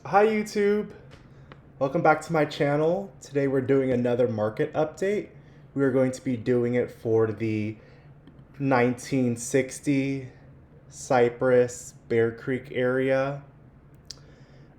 Hi YouTube, welcome back to my channel. Today we're doing another market update. We are going to be doing it for the 1960 Cypress Bear Creek area.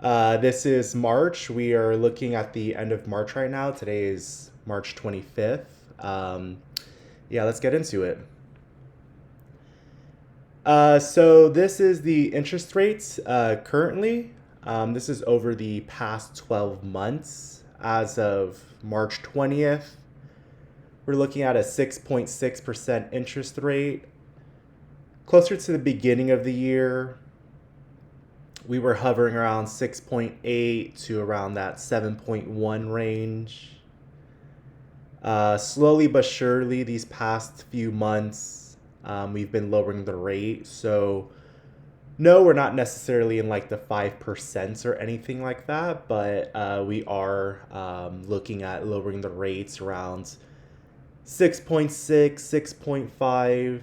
This is March. We are looking at the end of March right now. Today is March 25th. Yeah, let's get into it. So this is the interest rates currently. This is over the past 12 months. As of March 20th, we're looking at a 6.6% interest rate. Closer to the beginning of the year, we were hovering around 6.8 to around that 7.1 range. Slowly but surely, these past few months, we've been lowering the rate. So no, we're not necessarily in like the 5% or anything like that, but we are looking at lowering the rates around 6.6, 6.5.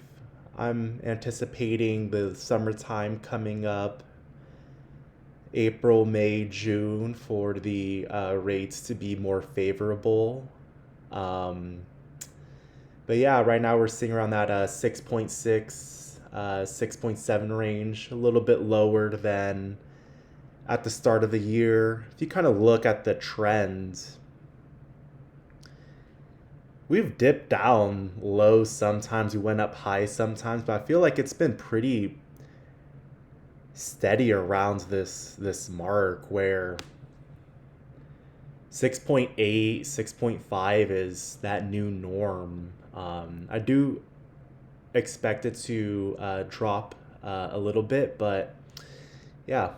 I'm anticipating the summertime coming up, April, May, June, for the rates to be more favorable. Um, but yeah, right now we're seeing around that 6.6, 6.7 range, a little bit lower than at the start of the year. If you kind of look at the trends, we've dipped down low sometimes, we went up high sometimes, but I feel like it's been pretty steady around this mark where 6.8, 6.5 is that new norm. I do expect it to drop a little bit, but yeah.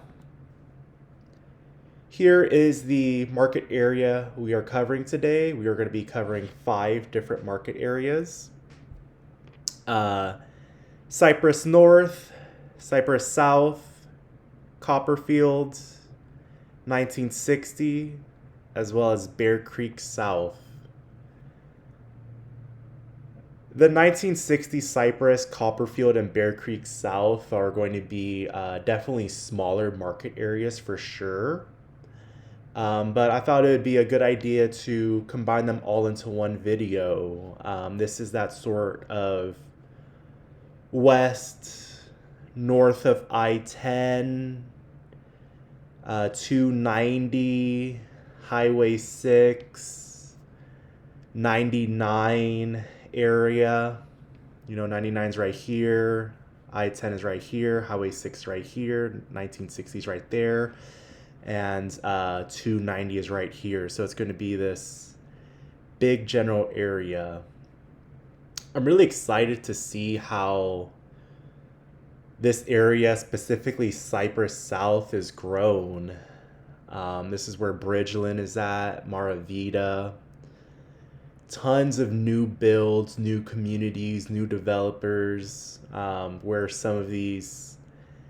Here is the market area we are covering today. We are going to be covering 5 different market areas. Uh, Cypress North, Cypress South, Copperfield, 1960, as well as Bear Creek South. The 1960 Cypress, Copperfield, and Bear Creek South are going to be definitely smaller market areas for sure. But I thought it would be a good idea to combine them all into one video. This is that sort of west, north of I-10, 290, Highway 6, 99 area. 99 is right here, I-10 is right here, Highway 6 right here, 1960 is right there, and 290 is right here. So it's going to be this big general area. I'm really excited to see how this area, specifically Cypress South, is grown. This is where Bridgeland is at, Maravita. Tons of new builds, new communities, new developers, where some of these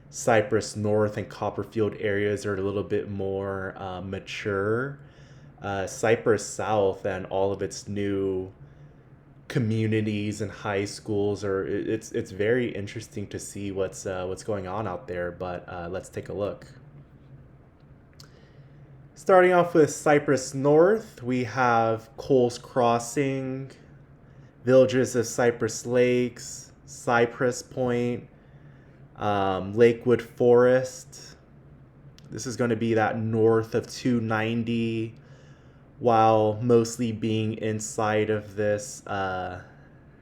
Cypress North and Copperfield areas are a little bit more mature. Cypress South and all of its new communities and high schools it's very interesting to see what's going on out there. But let's take a look. Starting off with Cypress North, we have Coles Crossing, villages of Cypress Lakes, Cypress Point, Lakewood Forest. This is going to be that north of 290, while mostly being inside of this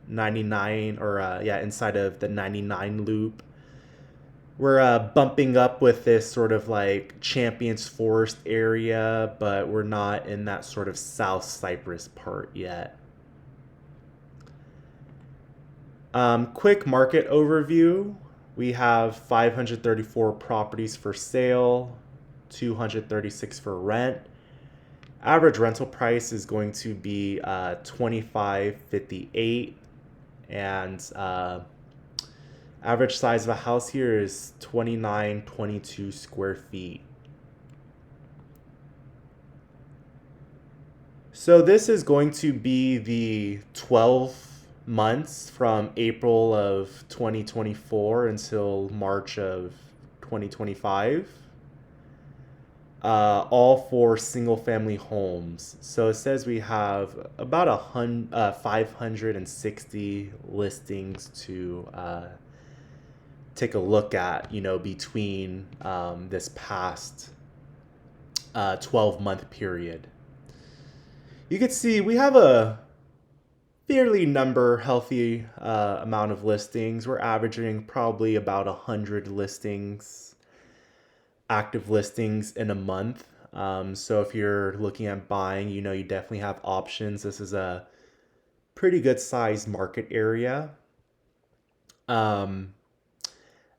99, or inside of the 99 loop. We're bumping up with this sort of like Champions Forest area, but we're not in that sort of South Cypress part yet. Quick market overview. We have 534 properties for sale, 236 for rent. Average rental price is going to be $25.58, and average size of a house here is 2922 square feet. So this is going to be the 12 months from April of 2024 until March of 2025. all for single family homes. So it says we have about 560 listings to take a look at, between this past 12-month period. You can see we have a fairly healthy amount of listings. We're averaging probably about 100 listings, active listings in a month. So if you're looking at buying, you definitely have options. This is a pretty good sized market area. Um,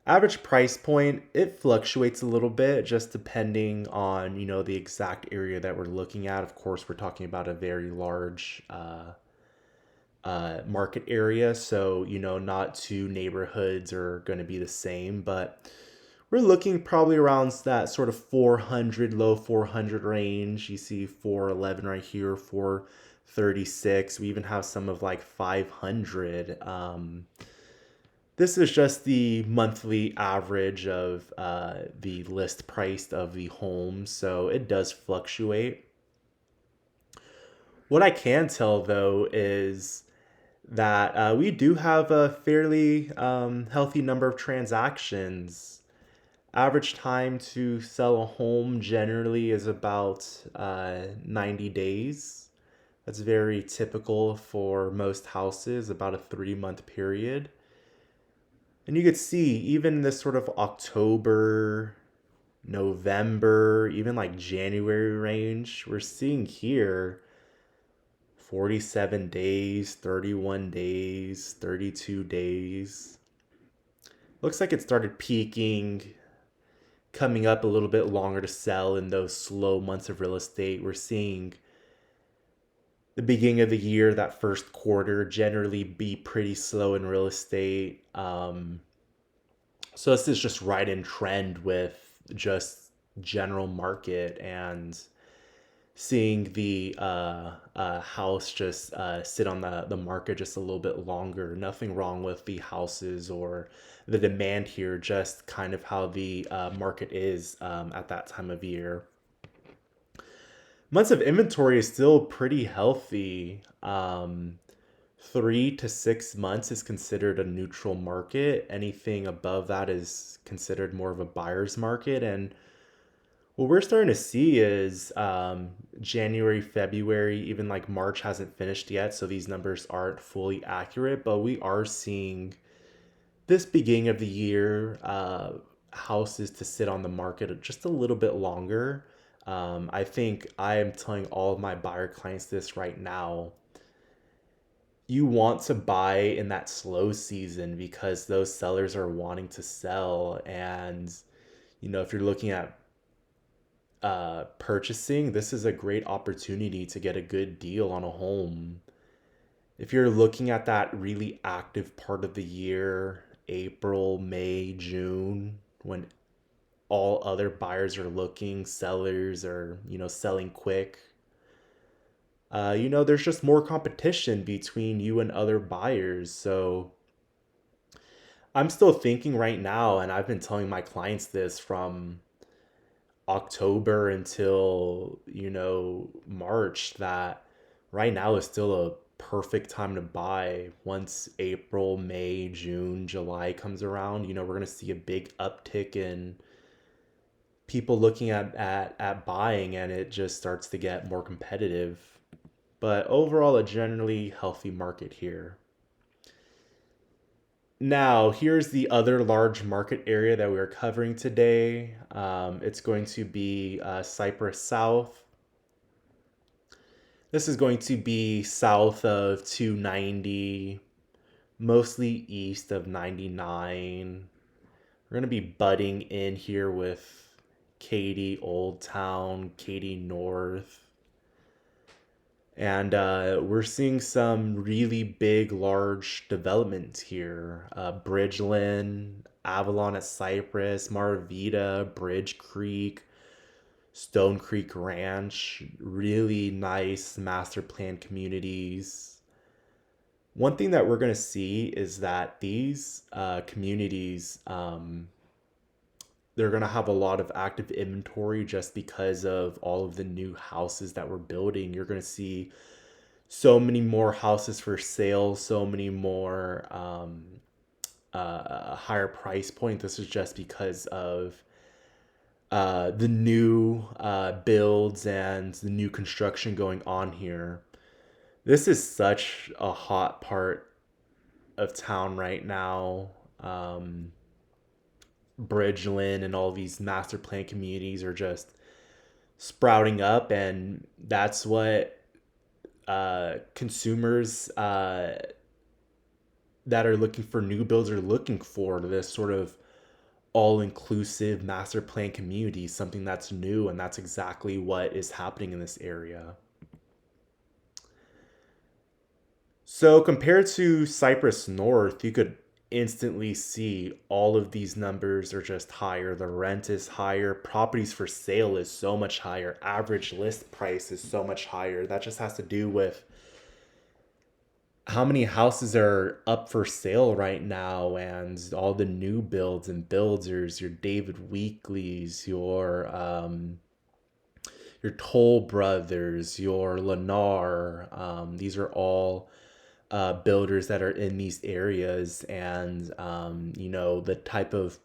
Average price point, it fluctuates a little bit just depending on, the exact area that we're looking at. Of course, we're talking about a very large market area. So, not two neighborhoods are going to be the same, but we're looking probably around that sort of 400, low 400 range. You see 411 right here, 436. We even have some of like 500. This is just the monthly average of the list price of the home, so it does fluctuate. What I can tell though is that we do have a fairly healthy number of transactions. Average time to sell a home generally is about 90 days. That's very typical for most houses, about a 3-month period. And you could see even in this sort of October, November, even like January range, we're seeing here 47 days, 31 days, 32 days. Looks like it started peaking, coming up a little bit longer to sell in those slow months of real estate. We're seeing the beginning of the year, that first quarter, generally be pretty slow in real estate. So this is just right in trend with just general market and seeing the house just sit on the market just a little bit longer. Nothing wrong with the houses or the demand here, just kind of how the market is at that time of year. Months of inventory is still pretty healthy. 3 to 6 months is considered a neutral market. Anything above that is considered more of a buyer's market. And what we're starting to see is January, February, even like March hasn't finished yet. So these numbers aren't fully accurate, but we are seeing this beginning of the year houses to sit on the market just a little bit longer. I think I am telling all of my buyer clients this right now. You want to buy in that slow season because those sellers are wanting to sell. And, if you're looking at purchasing, this is a great opportunity to get a good deal on a home. If you're looking at that really active part of the year, April, May, June, when all other buyers are looking, sellers are, selling quick. There's just more competition between you and other buyers. So I'm still thinking right now, and I've been telling my clients this from October until, March, that right now is still a perfect time to buy. Once April, May, June, July comes around, we're going to see a big uptick in people looking at buying, and it just starts to get more competitive. But overall, a generally healthy market here. Now, here's the other large market area that we are covering today. It's going to be Cypress South. This is going to be south of 290, mostly east of 99. We're going to be butting in here with Katy, Old Town, Katy North. And we're seeing some really big, large developments here. Bridgeland, Avalon at Cypress, Maravita, Bridge Creek, Stone Creek Ranch. Really nice master plan communities. One thing that we're going to see is that these communities, they're going to have a lot of active inventory just because of all of the new houses that we're building. You're going to see so many more houses for sale, so many more higher price point. This is just because of the new builds and the new construction going on here. This is such a hot part of town right now. Bridgeland and all these master plan communities are just sprouting up, and that's what consumers that are looking for new builds are looking for, this sort of all-inclusive master plan community, something that's new, and that's exactly what is happening in this area. So compared to Cypress North, you could instantly see all of these numbers are just higher. The rent is higher, properties for sale is so much higher, average list price is so much higher. That just has to do with how many houses are up for sale right now, and all the new builds and builders, your David Weekleys, your Toll Brothers, your Lennar. These are all builders that are in these areas, and the type of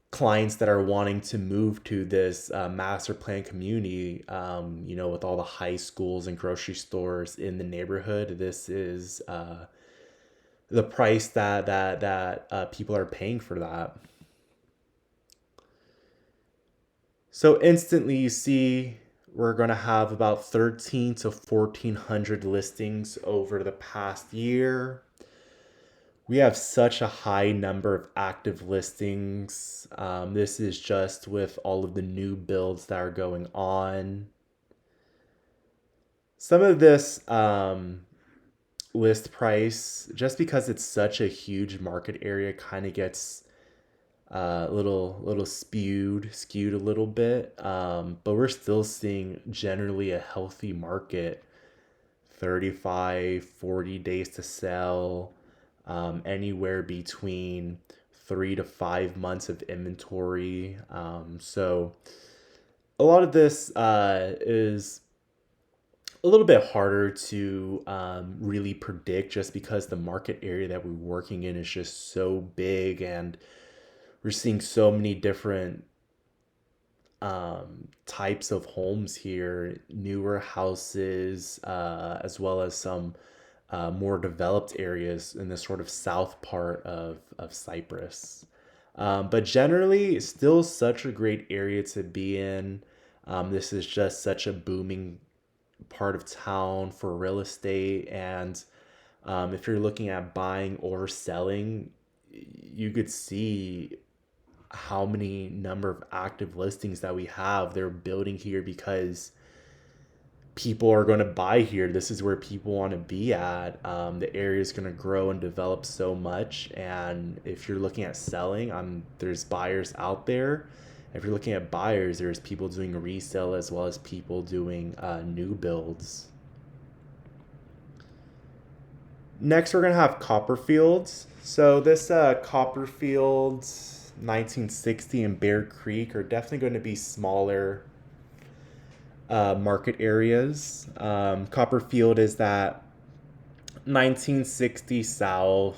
clients that are wanting to move to this master plan community, with all the high schools and grocery stores in the neighborhood. This is the price that people are paying for that. So instantly you see we're going to have about 13 to 1400 listings over the past year. We have such a high number of active listings. This is just with all of the new builds that are going on. Some of this list price, just because it's such a huge market area, kind of gets little skewed a little bit. But we're still seeing generally a healthy market, 35-40 days to sell, anywhere between 3 to 5 months of inventory. So a lot of this is a little bit harder to really predict, just because the market area that we're working in is just so big, and we're seeing so many different types of homes here, newer houses, as well as some more developed areas in the sort of south part of Cypress. But generally, still such a great area to be in. This is just such a booming part of town for real estate. And if you're looking at buying or selling, you could see how many number of active listings that we have. They're building here because people are going to buy here. This is where people want to be at. The area is going to grow and develop so much. And if you're looking at selling, there's buyers out there. If you're looking at buyers, there's people doing resale as well as people doing new builds. Next, we're going to have Copperfields. So this Copperfield 1960 and Bear Creek are definitely going to be smaller market areas. Copperfield is that 1960 South,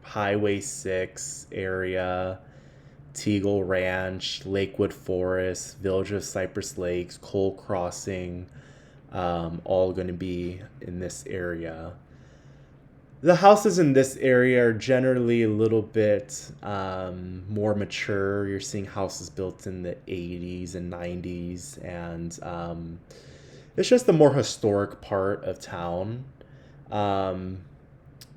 Highway 6 area, Teagle Ranch, Lakewood Forest, Village of Cypress Lakes, Cole Crossing, all going to be in this area. The houses in this area are generally a little bit more mature. You're seeing houses built in the 80s and 90s, and it's just the more historic part of town.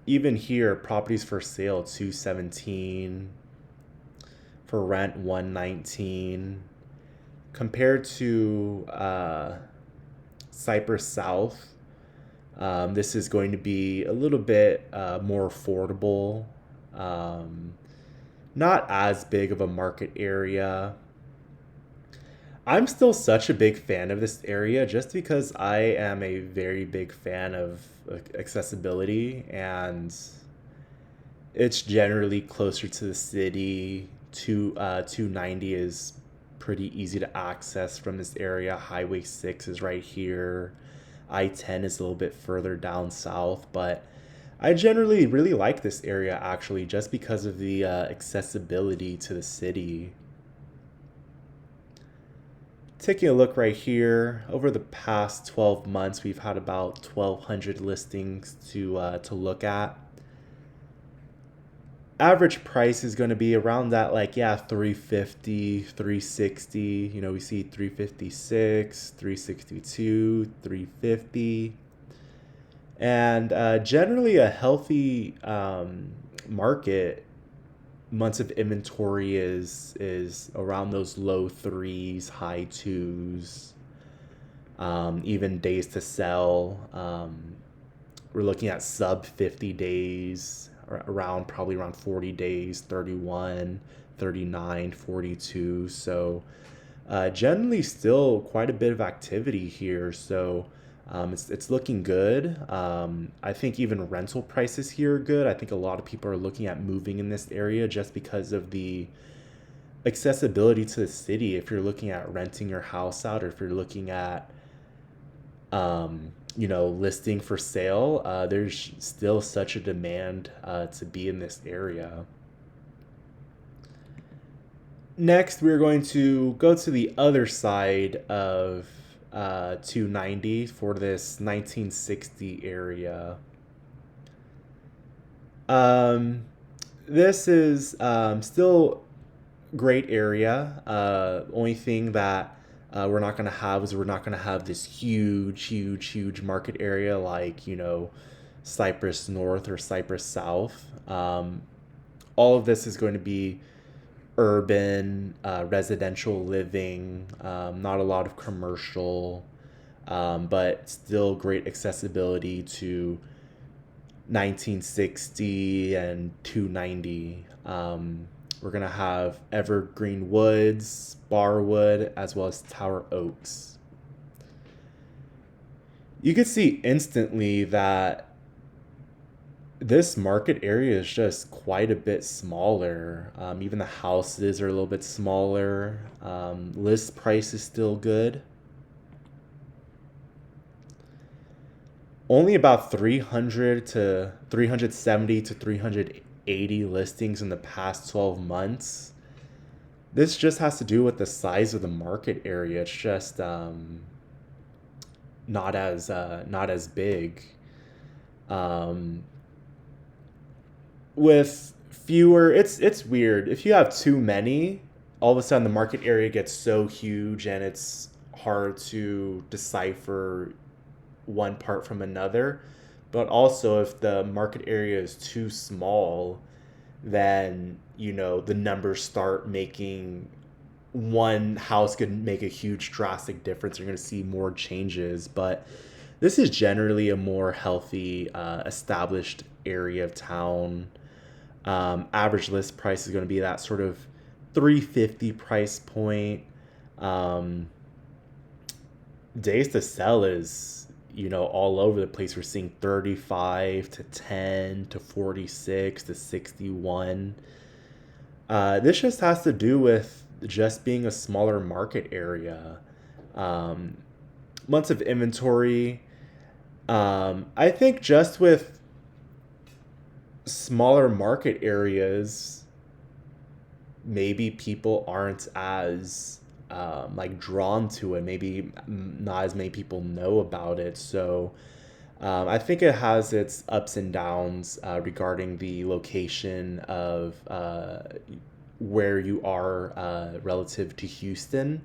Even here, properties for sale, 217, for rent, 119. Compared to Cypress South, this is going to be a little bit more affordable, not as big of a market area. I'm still such a big fan of this area just because I am a very big fan of accessibility, and it's generally closer to the city, 290 is pretty easy to access from this area. Highway 6 is right here. I-10 is a little bit further down south, but I generally really like this area actually just because of the accessibility to the city. Taking a look right here, over the past 12 months, we've had about 1,200 listings to look at. Average price is going to be around that, like, yeah, 350, 360. You know, we see 356, 362, 350. And generally a healthy market. Months of inventory is around those low threes, high twos, even days to sell. We're looking at sub 50 days, around probably around 40 days, 31, 39, 42. So generally still quite a bit of activity here. So it's looking good. I think even rental prices here are good. I think a lot of people are looking at moving in this area just because of the accessibility to the city. If you're looking at renting your house out, or if you're looking at listing for sale, there's still such a demand to be in this area. Next, we're going to go to the other side of 290 for this 1960 area. This is still great area. Only thing that we're not going to have is we're not going to have this huge market area like, Cypress North or Cypress South. All of this is going to be urban, residential living, not a lot of commercial, but still great accessibility to 1960 and 290. We're going to have evergreen woods, barwood, as well as tower oaks. You could see instantly that this market area is just quite a bit smaller. Even the houses are a little bit smaller. List price is still good. Only about 300 to 370 to 380 listings in the past 12 months. This just has to do with the size of the market area. It's just not as big. With fewer, it's weird. If you have too many, all of a sudden the market area gets so huge and it's hard to decipher one part from another. But also, if the market area is too small, then the numbers start making, one house could make a huge drastic difference. You're going to see more changes. But this is generally a more healthy, established area of town. Average list price is going to be that sort of 350 price point. Days to sell is all over the place. We're seeing 35 to 10 to 46 to 61. This just has to do with just being a smaller market area. Months of inventory. I think just with smaller market areas, maybe people aren't as drawn to it. Maybe not as many people know about it. So I think it has its ups and downs regarding the location of where you are relative to Houston.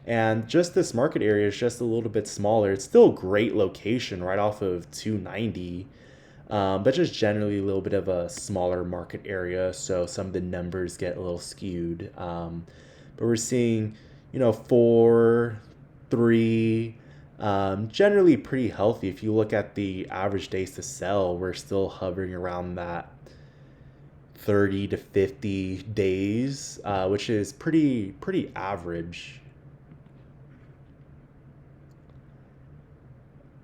And just this market area is just a little bit smaller. It's still a great location right off of 290, but just generally a little bit of a smaller market area. So some of the numbers get a little skewed. But we're seeing 4, 3, generally pretty healthy. If you look at the average days to sell, we're still hovering around that 30 to 50 days, which is pretty average.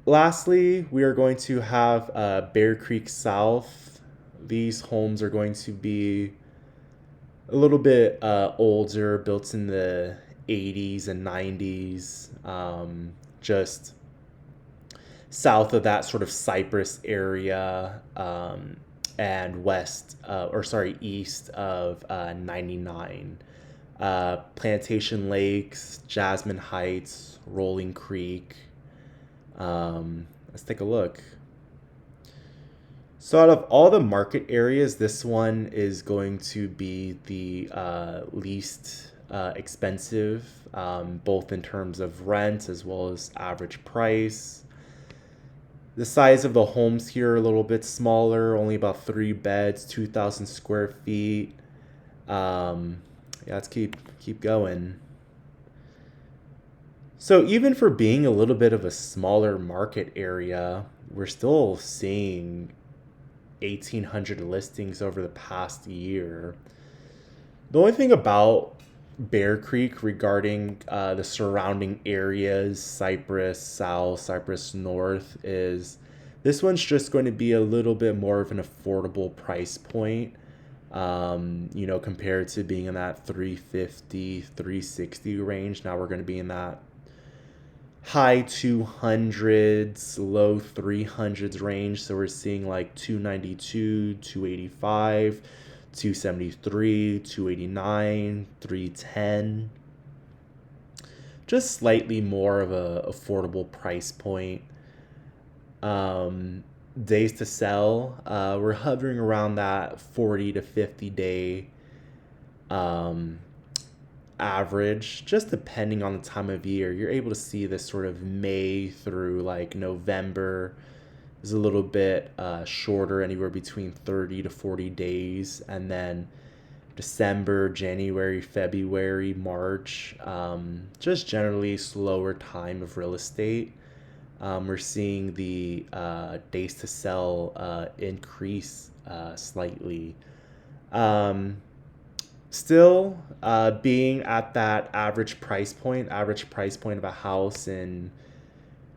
Lastly, we are going to have Bear Creek South. These homes are going to be a little bit older, built in the 80s and 90s, just south of that sort of Cypress area, and east of 99. Plantation Lakes, Jasmine Heights, Rolling Creek. Let's take a look. So out of all the market areas, this one is going to be the least expensive, both in terms of rent as well as average price. The size of the homes here are a little bit smaller, only about 3 beds, 2,000 square feet. Yeah, let's keep going. So even for being a little bit of a smaller market area, we're still seeing 1,800 listings over the past year. The only thing about Bear Creek regarding the surrounding areas, Cypress South, Cypress North, is this one's just going to be a little bit more of an affordable price point, compared to being in that 350, 360 range. Now we're going to be in that high 200s, low 300s range. So we're seeing like 292, 285, 273, 289, 310. Just slightly more of a affordable price point. Days to sell, we're hovering around that 40 to 50 day average, just depending on the time of year. You're able to see this sort of May through like November is a little bit shorter, anywhere between 30 to 40 days. And then December, January, February, March, just generally slower time of real estate. We're seeing the days to sell increase slightly. Still, being at that average price point of a house in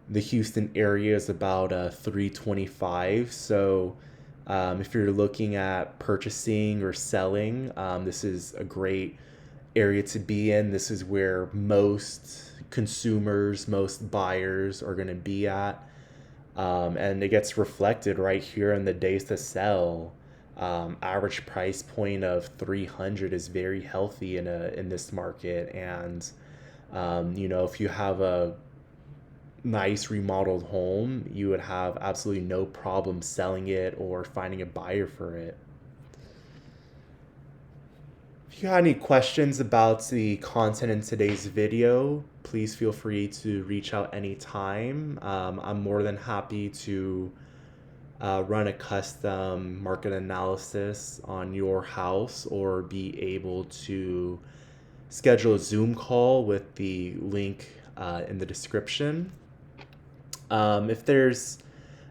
the Houston area is about 325. So if you're looking at purchasing or selling, this is a great area to be in. This is where most consumers, most buyers are going to be at. And it gets reflected right here in the days to sell. Average price point of 300 is very healthy in this market. And if you have a nice remodeled home, you would have absolutely no problem selling it or finding a buyer for it. If you have any questions about the content in today's video, please feel free to reach out anytime. I'm more than happy to run a custom market analysis on your house, or be able to schedule a Zoom call with the link in the description. If there's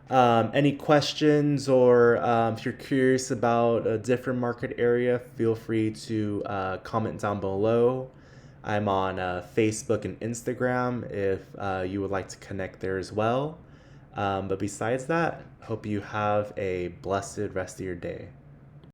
any questions, or if you're curious about a different market area, feel free to comment down below. I'm on Facebook and Instagram if you would like to connect there as well. But besides that, hope you have a blessed rest of your day.